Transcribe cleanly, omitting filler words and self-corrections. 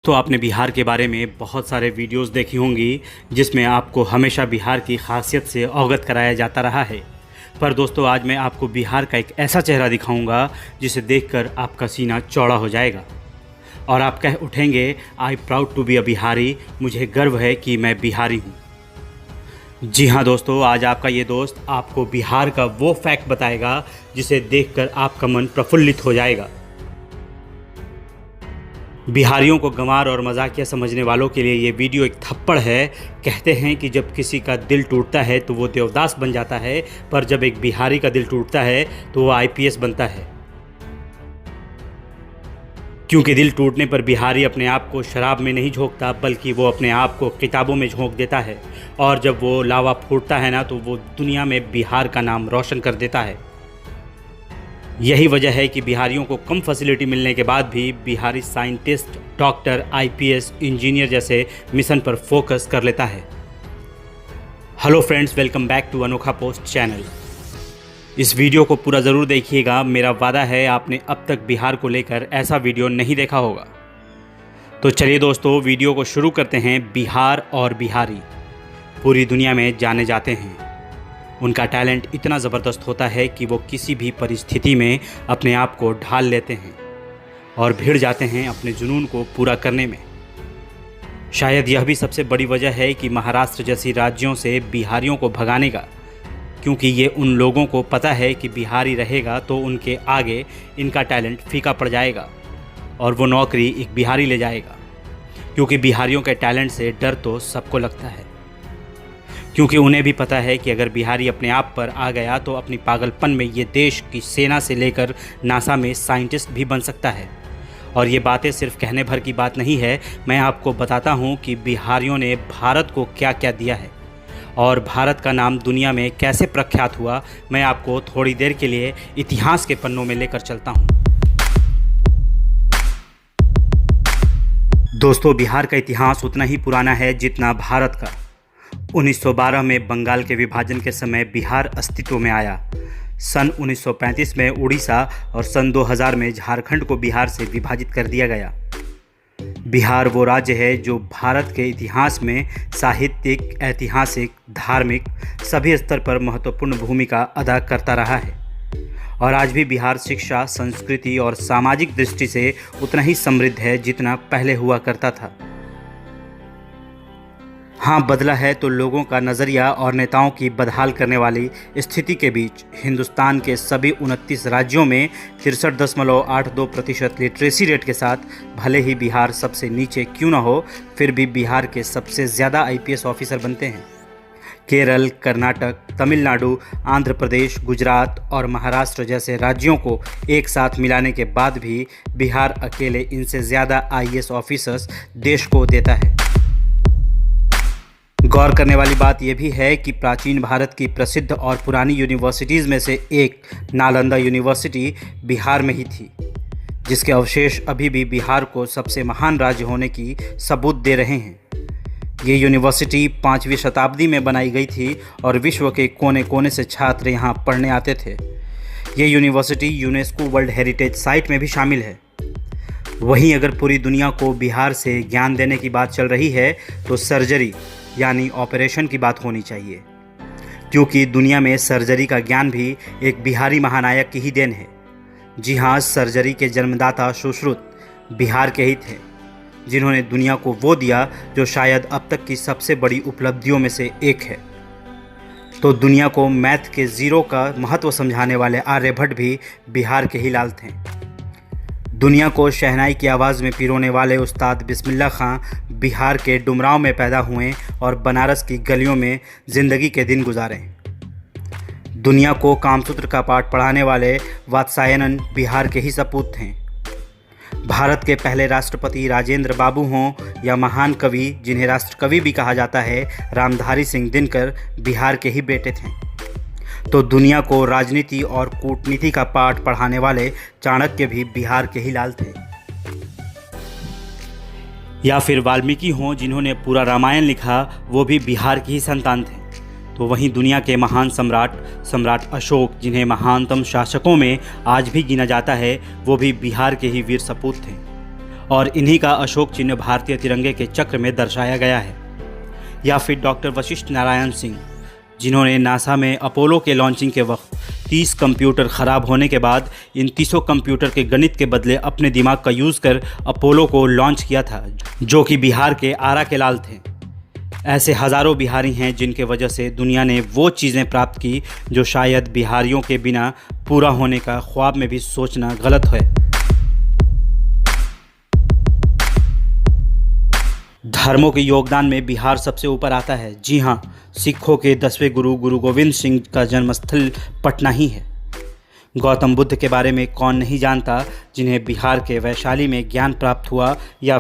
तो आपने बिहार के बारे में बहुत सारे वीडियोस देखी होंगी जिसमें आपको हमेशा बिहार की खासियत से अवगत कराया जाता रहा है। पर दोस्तों, आज मैं आपको बिहार का एक ऐसा चेहरा दिखाऊंगा जिसे देखकर आपका सीना चौड़ा हो जाएगा और आप कह उठेंगे, I proud to be a Bihari, मुझे गर्व है कि मैं बिहारी हूँ। जी हाँ दोस्तों, आज आपका ये दोस्त आपको बिहार का वो फैक्ट बताएगा जिसे देखकर आपका मन प्रफुल्लित हो जाएगा। बिहारियों को गंवार और मजाकिया समझने वालों के लिए ये वीडियो एक थप्पड़ है। कहते हैं कि जब किसी का दिल टूटता है तो वो देवदास बन जाता है, पर जब एक बिहारी का दिल टूटता है तो वो आईपीएस बनता है। क्योंकि दिल टूटने पर बिहारी अपने आप को शराब में नहीं झोंकता, बल्कि वो अपने आप को किताबों में झोंक देता है। और जब वो लावा फूटता है ना, तो वो दुनिया में बिहार का नाम रोशन कर देता है। यही वजह है कि बिहारियों को कम फैसिलिटी मिलने के बाद भी Bihari scientist, doctor, IPS, engineer जैसे मिशन पर फोकस कर लेता है। Hello friends, welcome back to Anokha post channel. इस वीडियो को पूरा ज़रूर देखिएगा। मेरा वादा है आपने अब तक बिहार को लेकर ऐसा वीडियो नहीं देखा होगा। तो चलिए दोस्तों, वीडियो को शुरू करते हैं। बिहार और बिहारी पूरी दुनिया में जाने जाते हैं। उनका टैलेंट इतना ज़बरदस्त होता है कि वो किसी भी परिस्थिति में अपने आप को ढाल लेते हैं और भिड़ जाते हैं अपने जुनून को पूरा करने में। शायद यह भी सबसे बड़ी वजह है कि महाराष्ट्र जैसी राज्यों से बिहारियों को भगाने का, क्योंकि ये उन लोगों को पता है कि बिहारी रहेगा तो उनके आगे इनका टैलेंट फीका पड़ जाएगा और वो नौकरी एक बिहारी ले जाएगा। क्योंकि बिहारियों के टैलेंट से डर तो सबको लगता है, क्योंकि उन्हें भी पता है कि अगर बिहारी अपने आप पर आ गया तो अपनी पागलपन में ये देश की सेना से लेकर नासा में साइंटिस्ट भी बन सकता है। और ये बातें सिर्फ कहने भर की बात नहीं है। मैं आपको बताता हूँ कि बिहारियों ने भारत को क्या क्या दिया है और भारत का नाम दुनिया में कैसे प्रख्यात हुआ। मैं आपको थोड़ी देर के लिए इतिहास के पन्नों में लेकर चलता हूँ। दोस्तों, बिहार का इतिहास उतना ही पुराना है जितना भारत का। 1912 में बंगाल के विभाजन के समय बिहार अस्तित्व में आया। सन 1935 में उड़ीसा और सन 2000 में झारखंड को बिहार से विभाजित कर दिया गया। बिहार वो राज्य है जो भारत के इतिहास में साहित्यिक, ऐतिहासिक, धार्मिक सभी स्तर पर महत्वपूर्ण भूमिका अदा करता रहा है। और आज भी बिहार शिक्षा, संस्कृति और सामाजिक दृष्टि से उतना ही समृद्ध है जितना पहले हुआ करता था। हाँ, बदला है तो लोगों का नज़रिया और नेताओं की बदहाल करने वाली स्थिति के बीच हिंदुस्तान के सभी 29 राज्यों में 63.82% लिटरेसी रेट के साथ भले ही बिहार सबसे नीचे क्यों न हो, फिर भी बिहार के सबसे ज़्यादा आईपीएस ऑफिसर बनते हैं। केरल, कर्नाटक, तमिलनाडु, आंध्र प्रदेश, गुजरात और महाराष्ट्र जैसे राज्यों को एक साथ मिलाने के बाद भी बिहार अकेले इनसे ज़्यादा आईएएस ऑफिसर्स देश को देता है। गौर करने वाली बात यह भी है कि प्राचीन भारत की प्रसिद्ध और पुरानी यूनिवर्सिटीज़ में से एक नालंदा यूनिवर्सिटी बिहार में ही थी, जिसके अवशेष अभी भी बिहार को सबसे महान राज्य होने की सबूत दे रहे हैं। ये यूनिवर्सिटी 5वीं शताब्दी में बनाई गई थी और विश्व के कोने कोने से छात्र यहाँ पढ़ने आते थे। ये university UNESCO world heritage site में भी शामिल है। वहीं अगर पूरी दुनिया को बिहार से ज्ञान देने की बात चल रही है तो सर्जरी यानी ऑपरेशन की बात होनी चाहिए, क्योंकि दुनिया में सर्जरी का ज्ञान भी एक बिहारी महानायक की ही देन है। जी हाँ, सर्जरी के जन्मदाता सुश्रुत बिहार के ही थे, जिन्होंने दुनिया को वो दिया जो शायद अब तक की सबसे बड़ी उपलब्धियों में से एक है। तो दुनिया को मैथ के ज़ीरो का महत्व समझाने वाले आर्यभट्ट भी बिहार के ही लाल थे। दुनिया को शहनाई की आवाज़ में पिरोने वाले उस्ताद बिस्मिल्लाह खां बिहार के डुमरांव में पैदा हुए और बनारस की गलियों में ज़िंदगी के दिन गुजारे। दुनिया को कामसूत्र का पाठ पढ़ाने वाले वात्सायनन बिहार के ही सपूत थे। भारत के पहले राष्ट्रपति राजेंद्र बाबू हों या महान कवि जिन्हें राष्ट्रकवि भी कहा जाता है, रामधारी सिंह दिनकर बिहार के ही बेटे थे। तो दुनिया को राजनीति और कूटनीति का पाठ पढ़ाने वाले चाणक्य भी बिहार के ही लाल थे। या फिर वाल्मीकि हों जिन्होंने पूरा रामायण लिखा, वो भी बिहार के ही संतान थे। तो वहीं दुनिया के महान सम्राट अशोक, जिन्हें महानतम शासकों में आज भी गिना जाता है, वो भी बिहार के ही वीर सपूत थे। और इन्हीं का अशोक चिन्ह भारतीय तिरंगे के चक्र में दर्शाया गया है। या फिर डॉक्टर वशिष्ठ नारायण सिंह, जिन्होंने नासा में अपोलो के लॉन्चिंग के वक्त 30 कंप्यूटर ख़राब होने के बाद इन 30 कंप्यूटर के गणित के बदले अपने दिमाग का यूज़ कर अपोलो को लॉन्च किया था, जो कि बिहार के आरा के लाल थे। ऐसे हज़ारों बिहारी हैं जिनके वजह से दुनिया ने वो चीज़ें प्राप्त की जो शायद बिहारियों के बिना पूरा होने का ख्वाब में भी सोचना गलत है। धर्मों के योगदान में बिहार सबसे ऊपर आता है। जी हाँ, सिखों के 10वें गुरु गुरु गोविंद सिंह का जन्मस्थल पटना ही है। गौतम बुद्ध के बारे में कौन नहीं जानता, जिन्हें बिहार के वैशाली में ज्ञान प्राप्त हुआ। या